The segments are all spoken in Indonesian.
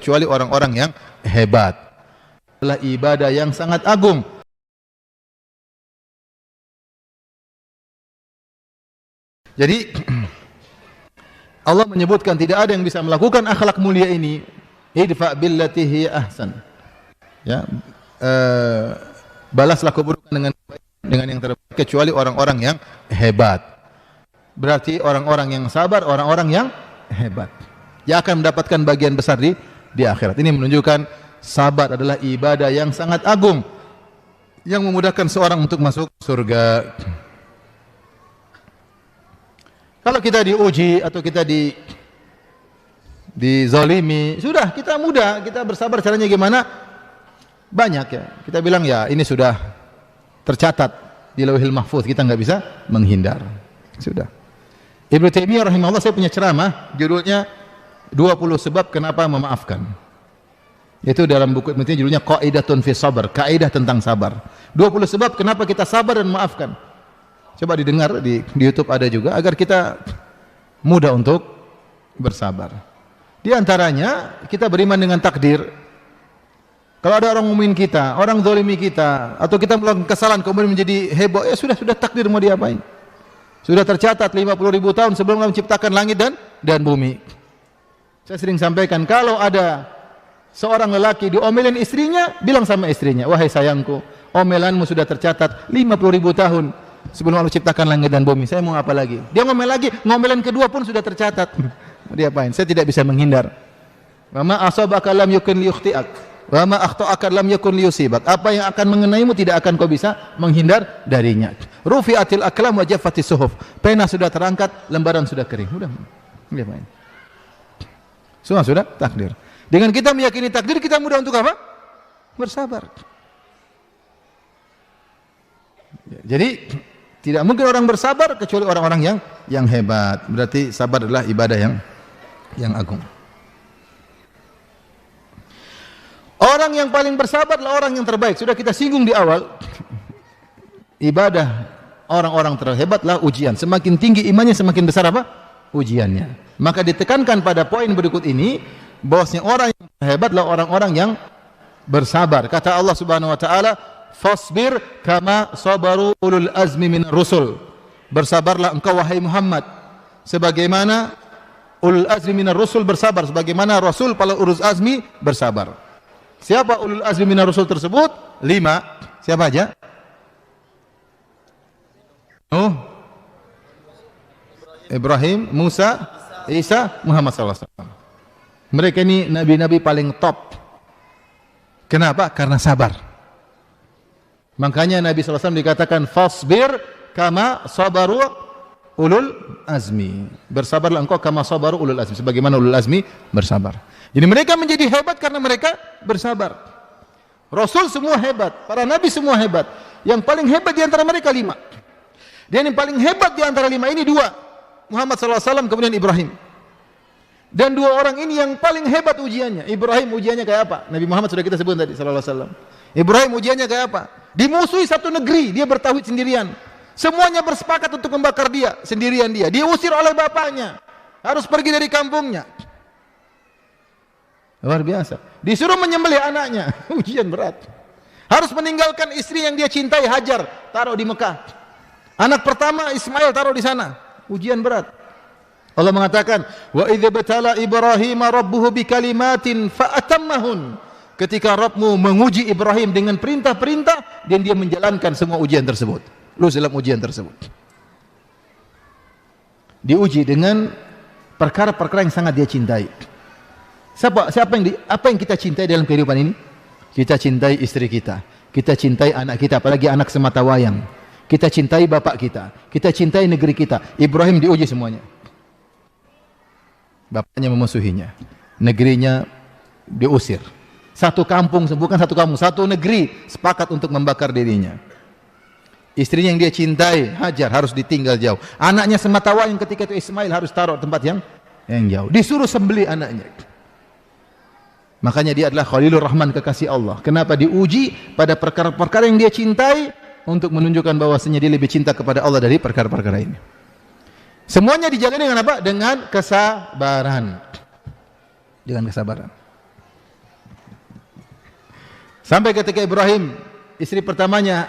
kecuali orang-orang yang hebat. Adalah ibadah yang sangat agung. Jadi Allah menyebutkan tidak ada yang bisa melakukan akhlak mulia ini. Idfa billati hiya ahsan. Ya, balaslah keburukan dengan yang terbaik kecuali orang-orang yang hebat. Berarti orang-orang yang sabar, orang-orang yang hebat. Yang akan mendapatkan bagian besar di akhirat. Ini menunjukkan sabar adalah ibadah yang sangat agung yang memudahkan seorang untuk masuk surga. Kalau kita diuji atau kita dizalimi, sudah kita mudah, kita bersabar. Caranya gimana? Banyak ya. Kita bilang ya ini sudah tercatat di Lauhil Mahfuz, kita nggak bisa menghindar. Sudah. Ibnu Taimiyah rahimahullah, saya punya ceramah judulnya 20 sebab kenapa memaafkan. Itu dalam buku Ibnu Taimiyah judulnya Qaidatun fi Sabr, kaidah tentang sabar. 20 sebab kenapa kita sabar dan memaafkan. Coba didengar di YouTube ada juga agar kita mudah untuk bersabar. Di antaranya kita beriman dengan takdir. Kalau ada orang mukmin kita, orang zalimi kita, atau kita melakukan kesalahan kemudian menjadi heboh, ya sudah takdir, mau diapain? Sudah tercatat 50.000 tahun sebelum Allah menciptakan langit dan bumi. Saya sering sampaikan, kalau ada seorang lelaki diomelin istrinya, bilang sama istrinya, wahai sayangku, omelanmu sudah tercatat 50.000 tahun sebelum Allah ciptakan langit dan bumi. Saya mau apa lagi? Dia ngomel lagi, ngomelan kedua pun sudah tercatat. Mau diapain? Saya tidak bisa menghindar. Wa ma asabaka lam yakun liyukhti'ak, wa ma akhta'aka lam yakun liyusibak. Apa yang akan mengenaimu tidak akan kau bisa menghindar darinya. Rufi'atil aqlam wa jaffatis suhuf. Pena sudah terangkat, lembaran sudah kering. Udah. Diapain? Semua sudah takdir. Dengan kita meyakini takdir, kita mudah untuk apa? Bersabar. Jadi tidak mungkin orang bersabar kecuali orang-orang yang hebat. Berarti sabar adalah ibadah yang agung. Orang yang paling bersabar adalah orang yang terbaik. Sudah kita singgung di awal. Ibadah orang-orang terhebatlah ujian. Semakin tinggi imannya, semakin besar apa? Ujiannya. Maka ditekankan pada poin berikut ini, bahwasanya orang yang hebatlah orang-orang yang bersabar. Kata Allah Subhanahu wa taala, "Fasbir kama sabaru ulul azmi minar rusul." Bersabarlah engkau wahai Muhammad sebagaimana ulul azmi minar rusul bersabar, sebagaimana rasul para ulul azmi bersabar. Siapa ulul azmi minar rusul tersebut? 5. Siapa aja? Ibrahim, Musa, Isa, Muhammad sallallahu alaihi wasallam. Mereka ini nabi-nabi paling top. Kenapa? Karena sabar. Makanya Nabi sallallahu alaihi wasallam dikatakan fasbir kama sabaru ulul azmi. Bersabarlah engkau kama sabaru ulul azmi, sebagaimana ulul azmi bersabar. Jadi mereka menjadi hebat karena mereka bersabar. Rasul semua hebat, para nabi semua hebat. Yang paling hebat di antara mereka 5. Dan yang paling hebat di antara 5 ini 2. Muhammad sallallahu alaihi wasallam kemudian Ibrahim. Dan 2 orang ini yang paling hebat ujiannya. Ibrahim ujiannya kayak apa? Nabi Muhammad sudah kita sebut tadi sallallahu alaihi wasallam. Ibrahim ujiannya kayak apa? Dimusuhi satu negeri, dia bertauhid sendirian. Semuanya bersepakat untuk membakar dia, sendirian dia. Diusir oleh bapaknya. Harus pergi dari kampungnya. Luar biasa. Disuruh menyembelih anaknya. Ujian berat. Harus meninggalkan istri yang dia cintai, Hajar, taruh di Mekah. Anak pertama Ismail taruh di sana. Ujian berat. Allah mengatakan, "Wa idza batala Ibrahim rabbuhu bikalimatin fa atammahun." Ketika Rabbmu menguji Ibrahim dengan perintah-perintah dan dia menjalankan semua ujian tersebut. Lulus dalam ujian tersebut. Diuji dengan perkara-perkara yang sangat dia cintai. Apa yang kita cintai dalam kehidupan ini? Kita cintai istri kita, kita cintai anak kita, apalagi anak semata wayang. Kita cintai bapak kita cintai negeri kita. Ibrahim diuji semuanya. Bapaknya memusuhinya, negerinya diusir. Satu kampung, bukan satu kampung, satu negeri sepakat untuk membakar dirinya. Istrinya yang dia cintai, Hajar, harus ditinggal jauh. Anaknya semata wayang ketika itu Ismail harus taruh tempat yang jauh. Disuruh sembelih anaknya. Makanya dia adalah Khalilur Rahman, kekasih Allah. Kenapa diuji pada perkara-perkara yang dia cintai untuk menunjukkan bahwasanya dia lebih cinta kepada Allah dari perkara-perkara ini. Semuanya dijalani dengan apa? Dengan kesabaran. Dengan kesabaran. Sampai ketika Ibrahim, istri pertamanya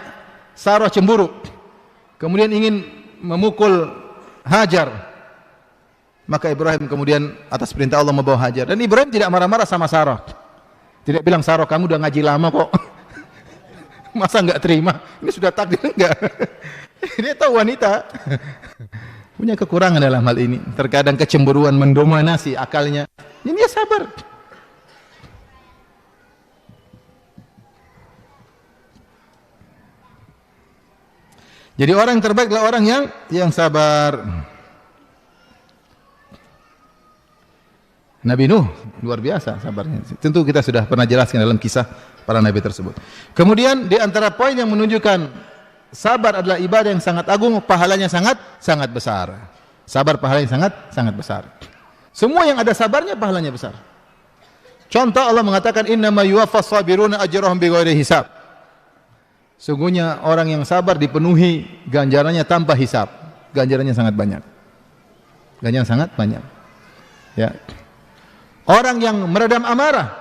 Sarah cemburu, kemudian ingin memukul Hajar, maka Ibrahim kemudian atas perintah Allah membawa Hajar. Dan Ibrahim tidak marah-marah sama Sarah, tidak bilang, Sarah kamu udah ngaji lama kok, masa enggak terima, ini sudah takdir. Enggak. Dia tahu wanita punya kekurangan dalam hal ini, terkadang kecemburuan mendominasi akalnya, ini dia sabar. Jadi orang yang terbaik adalah orang yang sabar. Nabi Nuh luar biasa sabarnya. Tentu kita sudah pernah jelaskan dalam kisah para nabi tersebut. Kemudian di antara poin yang menunjukkan sabar adalah ibadah yang sangat agung, pahalanya sangat besar. Sabar pahalanya sangat besar. Semua yang ada sabarnya pahalanya besar. Contoh Allah mengatakan innama yuwaffas sabiruna ajrahum bighairi hisab. Sungguhnya orang yang sabar dipenuhi ganjarannya tanpa hisab. Ganjarannya sangat banyak. Ganjarannya sangat banyak. Ya. Orang yang meredam amarah,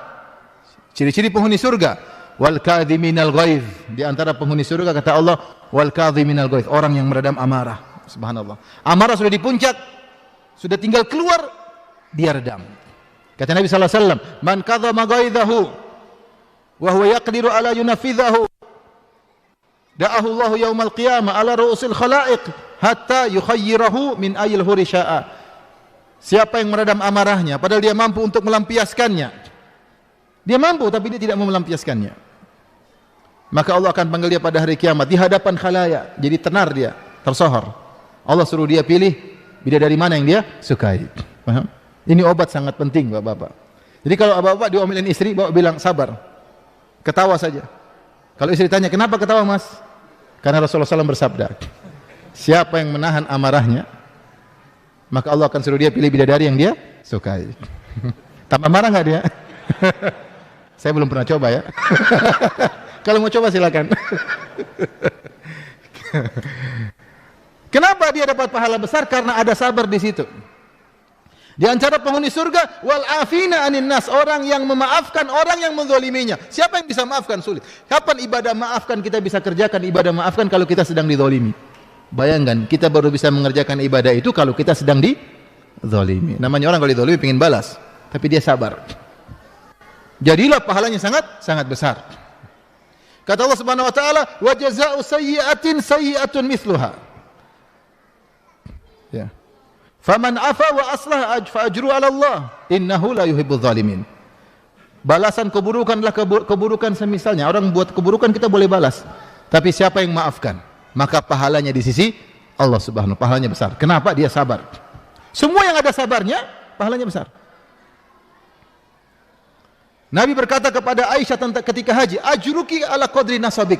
ciri-ciri penghuni surga, wal kadhiminal ghaidh. Di antara penghuni surga kata Allah, wal kadhiminal ghaidh, orang yang meredam amarah. Subhanallah. Amarah sudah di puncak, sudah tinggal keluar, dia redam. Kata Nabi sallallahu alaihi wasallam, "Man kadhama ghaidhahu wa huwa yaqdiru ala yunafidhahu, da'ahu Allahu yaumal qiyamah ala ru'usil khalaiq hatta yukhayyirahu min ayil huri sya'a." Siapa yang meredam amarahnya padahal dia mampu untuk melampiaskannya. Dia mampu tapi dia tidak mau melampiaskannya. Maka Allah akan panggil dia pada hari kiamat di hadapan khalayak. Jadi tenar dia, tersohor. Allah suruh dia pilih bidadari mana yang dia sukai. Paham? Ini obat sangat penting Bapak-bapak. Jadi kalau Bapak diomelin istri, Bapak bilang sabar. Ketawa saja. Kalau istri tanya, "Kenapa ketawa, Mas?" Karena Rasulullah SAW bersabda, siapa yang menahan amarahnya, maka Allah akan suruh dia pilih bidadari yang dia sukai. Tambah marah nggak dia? Saya belum pernah coba ya. Kalau mau coba silakan. Kenapa dia dapat pahala besar? Karena ada sabar di situ. Di antara penghuni surga, wal afina anin nas, orang yang memaafkan orang yang menzaliminya. Siapa yang bisa maafkan? Sulit. Kapan ibadah maafkan kita bisa kerjakan ibadah maafkan kalau kita sedang dizalimi? Bayangkan, kita baru bisa mengerjakan ibadah itu kalau kita sedang dizalimi. Namanya orang kalau dizalimi ingin balas, tapi dia sabar. Jadilah pahalanya sangat besar. Kata Allah Subhanahu wa taala, "Wa jazaa'u sayyi'atin sayyi'atun mithluha." Ya. Faman afa wa aslah fa ajru 'ala Allah, innahu la yuhibbudz zalimin. Balasan keburukan adalah keburukan semisalnya. Orang buat keburukan kita boleh balas, tapi siapa yang maafkan, maka pahalanya di sisi Allah Subhanahu, pahalanya besar. Kenapa? Dia sabar. Semua yang ada sabarnya, pahalanya besar. Nabi berkata kepada Aisyah tentang ketika haji, ajruki ala qadri nasabik.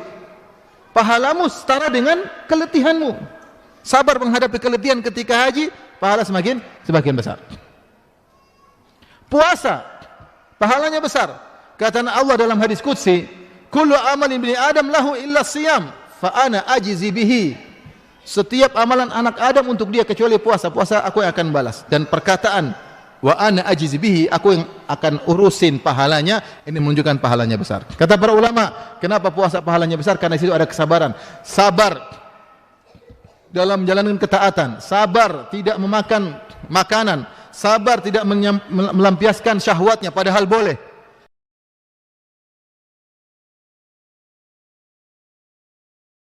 Pahalamu setara dengan keletihanmu. Sabar menghadapi keletihan ketika haji, pahala semakin besar. Puasa, pahalanya besar. Kata Allah dalam hadis qudsi, kullu amalin bani Adam lahu illa siyam, fa ana ajizi bihi. Setiap amalan anak Adam untuk dia kecuali puasa. Puasa aku yang akan balas. Dan perkataan wa ana ajizi bihi, aku yang akan urusin pahalanya, ini menunjukkan pahalanya besar. Kata para ulama, kenapa puasa pahalanya besar? Karena di situ ada kesabaran. Sabar dalam menjalankan ketaatan, sabar tidak memakan makanan, sabar tidak melampiaskan syahwatnya padahal boleh.